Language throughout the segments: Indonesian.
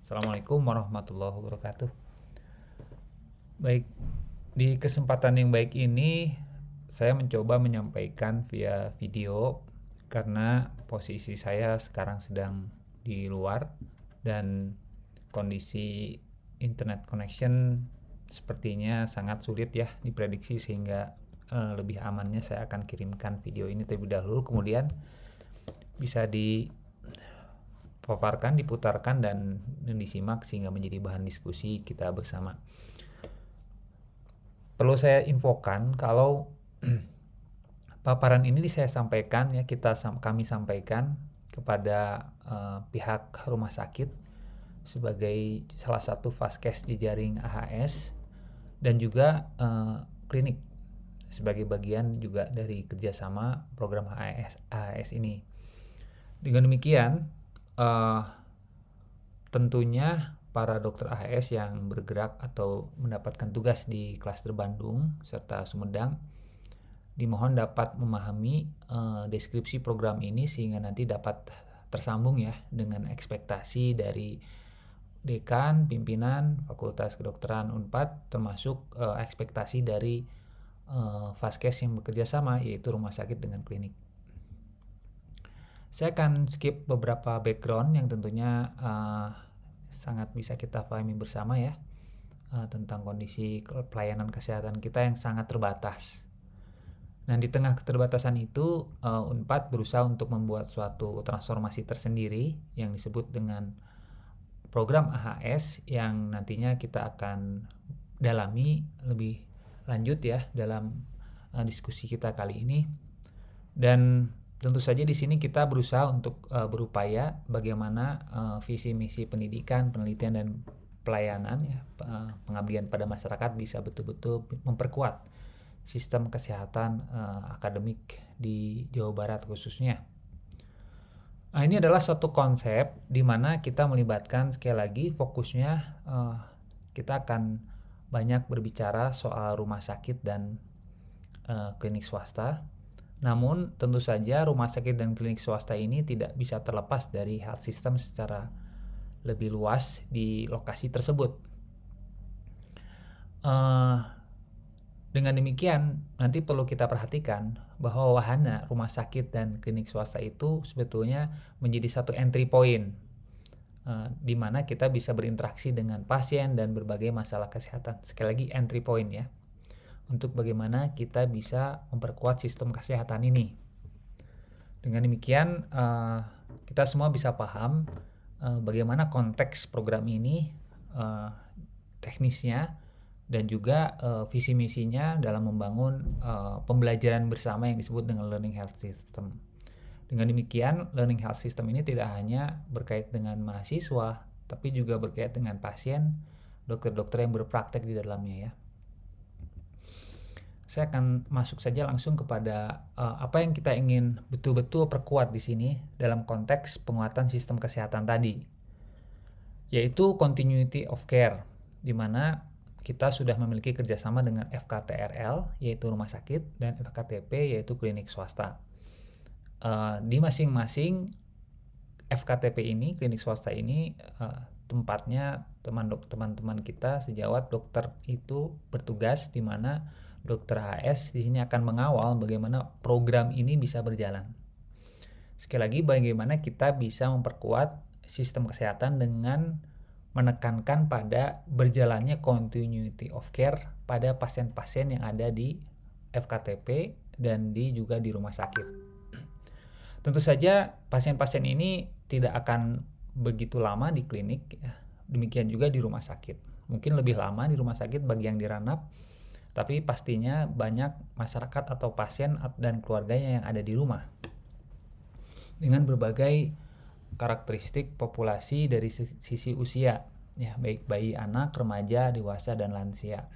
Assalamualaikum warahmatullahi wabarakatuh. Baik, di kesempatan yang baik ini saya mencoba menyampaikan via video karena posisi saya sekarang sedang di luar dan kondisi internet connection sepertinya sangat sulit ya diprediksi sehingga lebih amannya saya akan kirimkan video ini terlebih dahulu, kemudian bisa dipaparkan, diputarkan dan disimak sehingga menjadi bahan diskusi kita bersama. Perlu saya infokan kalau paparan ini saya sampaikan ya, kami sampaikan kepada pihak rumah sakit sebagai salah satu vaskes di jaring AHS dan juga klinik sebagai bagian juga dari kerjasama program AHS ini. Dengan demikian, tentunya para dokter AHS yang bergerak atau mendapatkan tugas di klaster Bandung serta Sumedang dimohon dapat memahami deskripsi program ini sehingga nanti dapat tersambung ya dengan ekspektasi dari dekan, pimpinan, Fakultas Kedokteran Unpad, termasuk ekspektasi dari vaskes yang bekerja sama, yaitu rumah sakit dengan klinik. Saya akan skip beberapa background yang tentunya sangat bisa kita pahami bersama ya, tentang kondisi pelayanan kesehatan kita yang sangat terbatas. Nah, di tengah keterbatasan itu, Unpad berusaha untuk membuat suatu transformasi tersendiri yang disebut dengan program AHS yang nantinya kita akan dalami lebih lanjut ya dalam diskusi kita kali ini. Dan tentu saja di sini kita berusaha untuk berupaya bagaimana visi misi pendidikan, penelitian dan pelayanan ya, pengabdian pada masyarakat bisa betul-betul memperkuat sistem kesehatan akademik di Jawa Barat khususnya. Nah, ini adalah satu konsep di mana kita melibatkan sekali lagi fokusnya kita akan banyak berbicara soal rumah sakit dan klinik swasta. Namun tentu saja rumah sakit dan klinik swasta ini tidak bisa terlepas dari health system secara lebih luas di lokasi tersebut. Dengan demikian nanti perlu kita perhatikan bahwa wahana rumah sakit dan klinik swasta itu sebetulnya menjadi satu entry point di mana kita bisa berinteraksi dengan pasien dan berbagai masalah kesehatan. Sekali lagi entry point ya, untuk bagaimana kita bisa memperkuat sistem kesehatan ini. Dengan demikian kita semua bisa paham bagaimana konteks program ini, teknisnya dan juga visi misinya dalam membangun pembelajaran bersama yang disebut dengan learning health system. Dengan demikian, learning health system ini tidak hanya berkait dengan mahasiswa, tapi juga berkait dengan pasien, dokter-dokter yang berpraktek di dalamnya ya. Saya akan masuk saja langsung kepada apa yang kita ingin betul-betul perkuat di sini dalam konteks penguatan sistem kesehatan tadi, yaitu continuity of care, di mana kita sudah memiliki kerjasama dengan FKTRL, yaitu rumah sakit, dan FKTP, yaitu klinik swasta. Di masing-masing FKTP ini, klinik swasta ini, tempatnya teman-teman kita sejawat dokter itu bertugas, di mana dokter AHS di sini akan mengawal bagaimana program ini bisa berjalan. Sekali lagi, bagaimana kita bisa memperkuat sistem kesehatan dengan menekankan pada berjalannya continuity of care pada pasien-pasien yang ada di FKTP dan juga di rumah sakit. Tentu saja pasien-pasien ini tidak akan begitu lama di klinik ya. Demikian juga di rumah sakit. Mungkin lebih lama di rumah sakit bagi yang diranap, tapi pastinya banyak masyarakat atau pasien dan keluarganya yang ada di rumah dengan berbagai karakteristik populasi dari sisi usia ya, baik bayi, anak, remaja, dewasa dan lansia.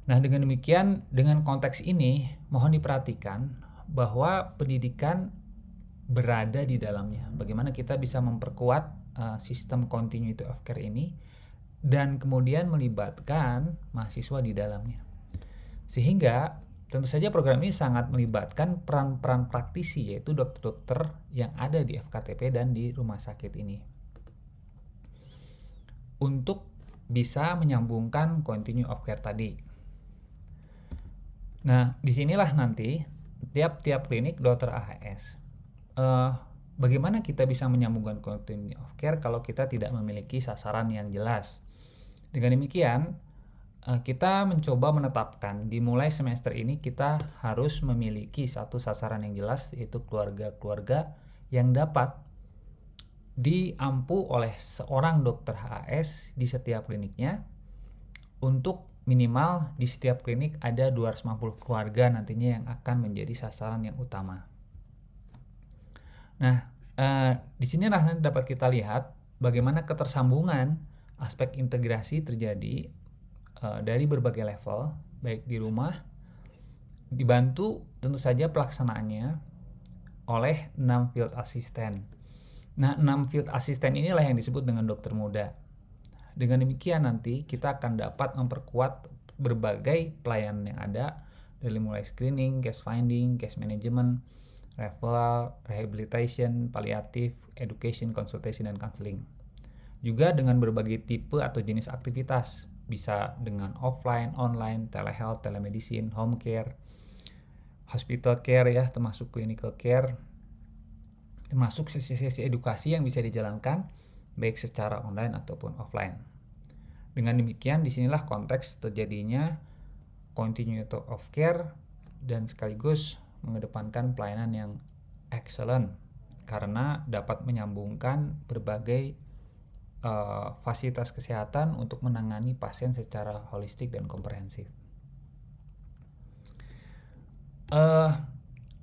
Nah, dengan demikian dengan konteks ini mohon diperhatikan bahwa pendidikan berada di dalamnya. Bagaimana kita bisa memperkuat sistem continuity of care ini dan kemudian melibatkan mahasiswa di dalamnya. Sehingga tentu saja program ini sangat melibatkan peran-peran praktisi, yaitu dokter-dokter yang ada di FKTP dan di rumah sakit ini. untuk bisa menyambungkan continue of care tadi. Nah, disinilah nanti tiap-tiap klinik dokter AHS bagaimana kita bisa menyambungkan continue of care kalau kita tidak memiliki sasaran yang jelas. Dengan demikian, kita mencoba menetapkan dimulai semester ini kita harus memiliki satu sasaran yang jelas, yaitu keluarga-keluarga yang dapat diampu oleh seorang dokter HAS di setiap kliniknya. Untuk minimal di setiap klinik ada 250 keluarga nantinya yang akan menjadi sasaran yang utama. Nah, di sinilah nanti dapat kita lihat bagaimana ketersambungan aspek integrasi terjadi dari berbagai level, baik di rumah, dibantu tentu saja pelaksanaannya oleh 6 field assistant. Nah, 6 field assistant inilah yang disebut dengan dokter muda. Dengan demikian nanti kita akan dapat memperkuat berbagai pelayanan yang ada, dari mulai screening, case finding, case management, referral, rehabilitation, palliatif, education, consultation, dan counseling. Juga dengan berbagai tipe atau jenis aktivitas, bisa dengan offline, online, telehealth, telemedicine, home care, hospital care ya, termasuk clinical care, termasuk sesi-sesi edukasi yang bisa dijalankan baik secara online ataupun offline. Dengan demikian, disinilah konteks terjadinya continuity of care dan sekaligus mengedepankan pelayanan yang excellent karena dapat menyambungkan berbagai fasilitas kesehatan untuk menangani pasien secara holistik dan komprehensif.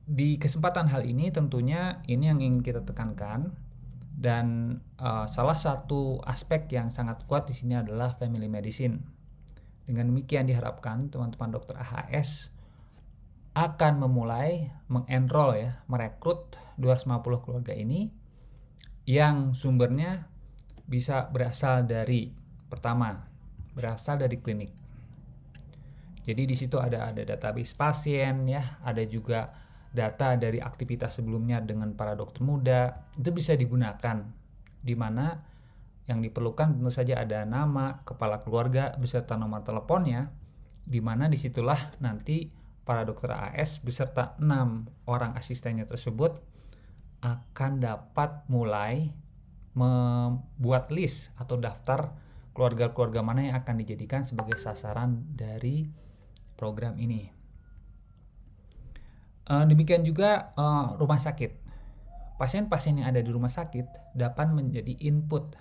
Di kesempatan hal ini tentunya ini yang ingin kita tekankan, dan salah satu aspek yang sangat kuat di sini adalah family medicine. Dengan demikian diharapkan teman-teman dokter AHS akan memulai mengenroll ya, merekrut 250 keluarga ini yang sumbernya bisa berasal dari, pertama, berasal dari klinik. Jadi di situ ada database pasien ya, ada juga data dari aktivitas sebelumnya dengan para dokter muda. Itu bisa digunakan, di mana yang diperlukan tentu saja ada nama, kepala keluarga beserta nomor teleponnya, di mana disitulah nanti para dokter AS beserta 6 orang asistennya tersebut akan dapat mulai membuat list atau daftar keluarga-keluarga mana yang akan dijadikan sebagai sasaran dari program ini. Demikian juga rumah sakit. Pasien-pasien yang ada di rumah sakit dapat menjadi input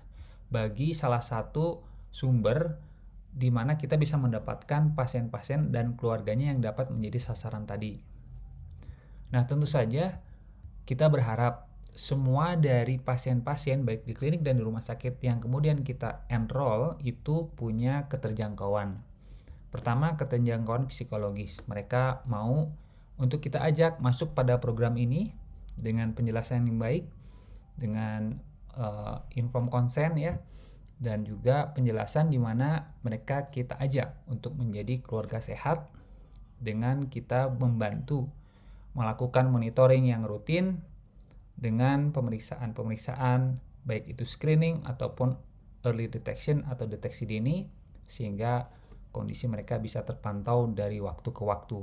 bagi salah satu sumber di mana kita bisa mendapatkan pasien-pasien dan keluarganya yang dapat menjadi sasaran tadi. Nah, tentu saja kita berharap semua dari pasien-pasien baik di klinik dan di rumah sakit yang kemudian kita enroll itu punya keterjangkauan. Pertama, keterjangkauan psikologis. Mereka mau untuk kita ajak masuk pada program ini dengan penjelasan yang baik, dengan inform consent ya, dan juga penjelasan di mana mereka kita ajak untuk menjadi keluarga sehat dengan kita membantu melakukan monitoring yang rutin dengan pemeriksaan-pemeriksaan baik itu screening ataupun early detection atau deteksi dini, sehingga kondisi mereka bisa terpantau dari waktu ke waktu.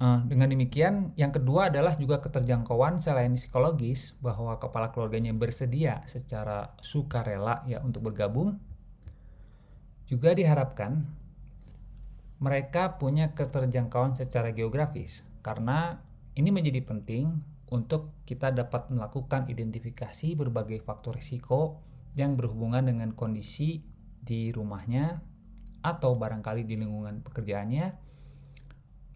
Dengan demikian, yang kedua adalah juga keterjangkauan selain psikologis, bahwa kepala keluarganya bersedia secara sukarela ya untuk bergabung. Juga diharapkan mereka punya keterjangkauan secara geografis, karena ini menjadi penting untuk kita dapat melakukan identifikasi berbagai faktor risiko yang berhubungan dengan kondisi di rumahnya atau barangkali di lingkungan pekerjaannya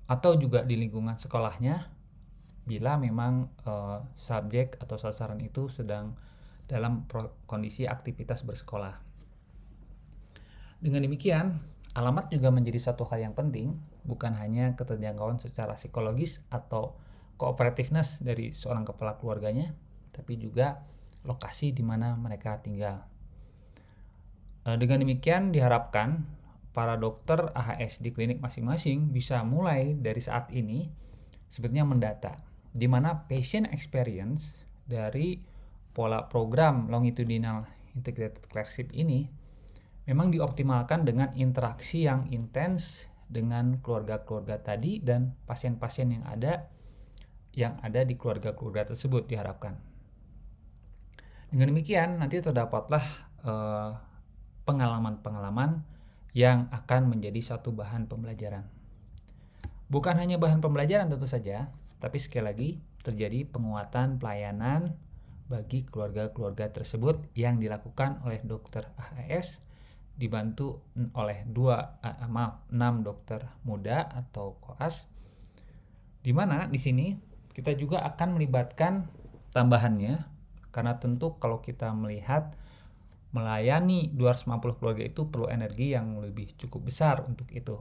atau juga di lingkungan sekolahnya bila memang subjek atau sasaran itu sedang dalam kondisi aktivitas bersekolah. Dengan demikian, alamat juga menjadi satu hal yang penting, bukan hanya keterjangkauan secara psikologis atau cooperativeness dari seorang kepala keluarganya, tapi juga lokasi di mana mereka tinggal. Dengan demikian diharapkan para dokter AHS di klinik masing-masing bisa mulai dari saat ini sebetulnya mendata, di mana patient experience dari pola program longitudinal integrated clerkship ini memang dioptimalkan dengan interaksi yang intens dengan keluarga-keluarga tadi dan pasien-pasien yang ada di keluarga-keluarga tersebut diharapkan. Dengan demikian nanti terdapatlah pengalaman-pengalaman yang akan menjadi satu bahan pembelajaran. Bukan hanya bahan pembelajaran tentu saja, tapi sekali lagi terjadi penguatan pelayanan bagi keluarga-keluarga tersebut yang dilakukan oleh dokter AHS dibantu oleh 6 dokter muda atau koas, di mana di sini kita juga akan melibatkan tambahannya, karena tentu kalau kita melihat melayani 250 keluarga itu perlu energi yang lebih cukup besar untuk itu.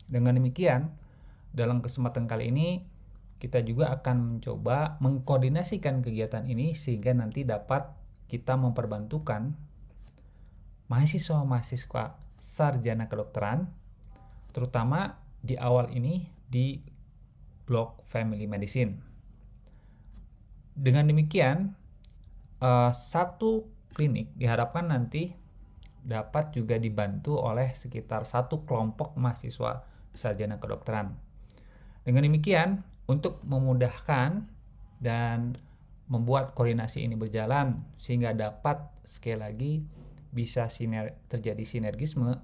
Dengan demikian, dalam kesempatan kali ini kita juga akan mencoba mengkoordinasikan kegiatan ini sehingga nanti dapat kita memperbantukan mahasiswa-mahasiswa sarjana kedokteran, terutama di awal ini di blok Family Medicine. Dengan demikian, satu klinik diharapkan nanti dapat juga dibantu oleh sekitar satu kelompok mahasiswa sarjana kedokteran. Dengan demikian, untuk memudahkan dan membuat koordinasi ini berjalan sehingga dapat sekali lagi bisa terjadi sinergisme,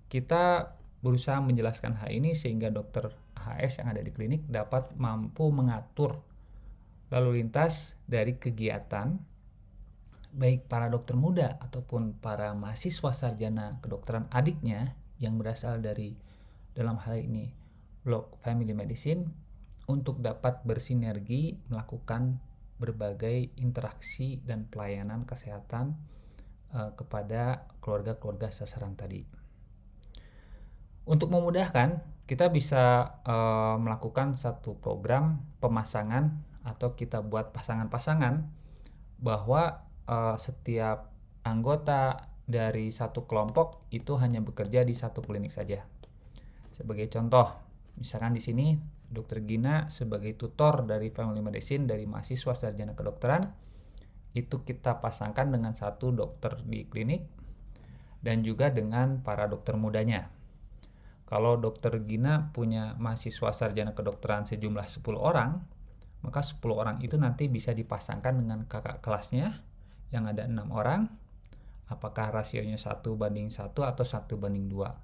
kita berusaha menjelaskan hal ini sehingga dokter AHS yang ada di klinik dapat mampu mengatur lalu lintas dari kegiatan baik para dokter muda ataupun para mahasiswa sarjana kedokteran adiknya yang berasal dari dalam hal ini blok Family Medicine untuk dapat bersinergi melakukan berbagai interaksi dan pelayanan kesehatan kepada keluarga-keluarga sasaran tadi. Untuk memudahkan, kita bisa melakukan satu program pemasangan atau kita buat pasangan-pasangan bahwa setiap anggota dari satu kelompok itu hanya bekerja di satu klinik saja. Sebagai contoh, misalkan di sini Dr. Gina sebagai tutor dari Family Medicine dari mahasiswa sarjana kedokteran, itu kita pasangkan dengan satu dokter di klinik dan juga dengan para dokter mudanya. Kalau Dr. Gina punya mahasiswa sarjana kedokteran sejumlah 10 orang, maka 10 orang itu nanti bisa dipasangkan dengan kakak kelasnya yang ada 6 orang, apakah rasionya 1:1 atau 1:2.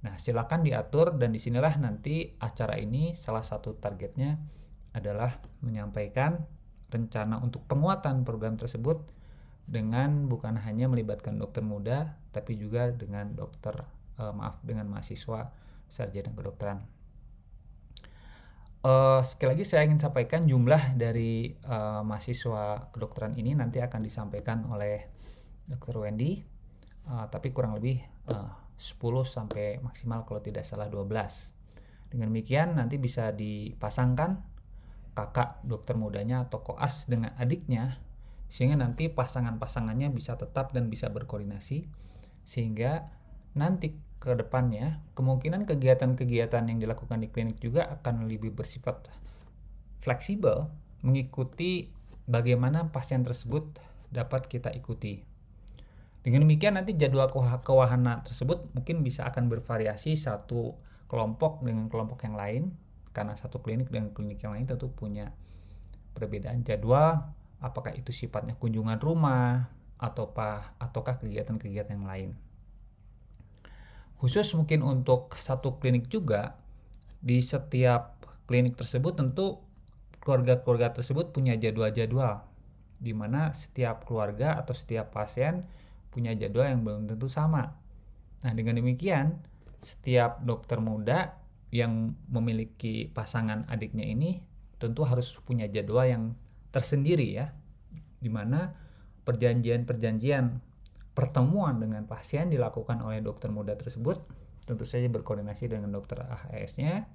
Nah, silakan diatur dan disinilah nanti acara ini salah satu targetnya adalah menyampaikan rencana untuk penguatan program tersebut dengan bukan hanya melibatkan dokter muda, tapi juga dengan dengan mahasiswa sarjana kedokteran. Sekali lagi saya ingin sampaikan jumlah dari mahasiswa kedokteran ini nanti akan disampaikan oleh Dr. Wendy, tapi kurang lebih 10 sampai maksimal kalau tidak salah 12. Dengan demikian nanti bisa dipasangkan kakak dokter mudanya atau koas dengan adiknya sehingga nanti pasangan-pasangannya bisa tetap dan bisa berkoordinasi sehingga nanti ke depannya kemungkinan kegiatan-kegiatan yang dilakukan di klinik juga akan lebih bersifat fleksibel mengikuti bagaimana pasien tersebut dapat kita ikuti. Dengan demikian nanti jadwal kewahana tersebut mungkin bisa akan bervariasi satu kelompok dengan kelompok yang lain karena satu klinik dengan klinik yang lain tentu punya perbedaan jadwal, apakah itu sifatnya kunjungan rumah ataukah kegiatan-kegiatan yang lain. Khusus mungkin untuk satu klinik juga, di setiap klinik tersebut tentu keluarga-keluarga tersebut punya jadwal-jadwal di mana setiap keluarga atau setiap pasien punya jadwal yang belum tentu sama. Nah, dengan demikian setiap dokter muda yang memiliki pasangan adiknya ini tentu harus punya jadwal yang tersendiri ya, di mana perjanjian-perjanjian pertemuan dengan pasien dilakukan oleh dokter muda tersebut tentu saja berkoordinasi dengan dokter AHS-nya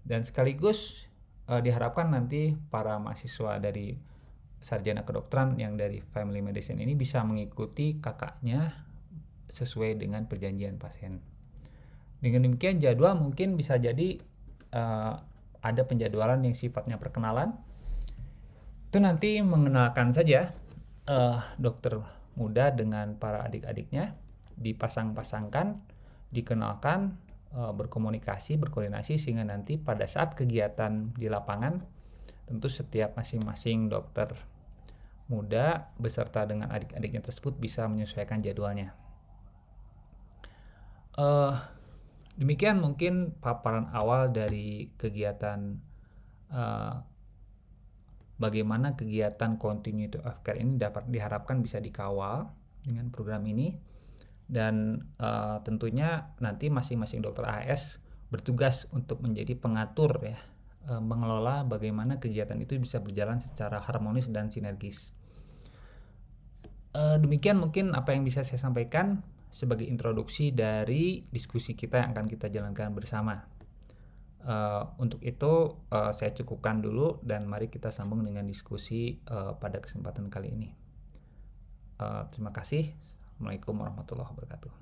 dan sekaligus diharapkan nanti para mahasiswa dari sarjana kedokteran yang dari Family Medicine ini bisa mengikuti kakaknya sesuai dengan perjanjian pasien. Dengan demikian jadwal mungkin bisa jadi ada penjadwalan yang sifatnya perkenalan. Itu nanti mengenalkan saja dokter muda dengan para adik-adiknya dipasang-pasangkan, dikenalkan, berkomunikasi, berkoordinasi sehingga nanti pada saat kegiatan di lapangan tentu setiap masing-masing dokter muda beserta dengan adik-adiknya tersebut bisa menyesuaikan jadwalnya. Demikian mungkin paparan awal dari kegiatan bagaimana kegiatan continuity of care ini dapat diharapkan bisa dikawal dengan program ini, dan tentunya nanti masing-masing dokter AS bertugas untuk menjadi pengatur ya, mengelola bagaimana kegiatan itu bisa berjalan secara harmonis dan sinergis. Demikian mungkin apa yang bisa saya sampaikan sebagai introduksi dari diskusi kita yang akan kita jalankan bersama. Untuk itu saya cukupkan dulu dan mari kita sambung dengan diskusi pada kesempatan kali ini. Terima kasih. Assalamualaikum warahmatullahi wabarakatuh.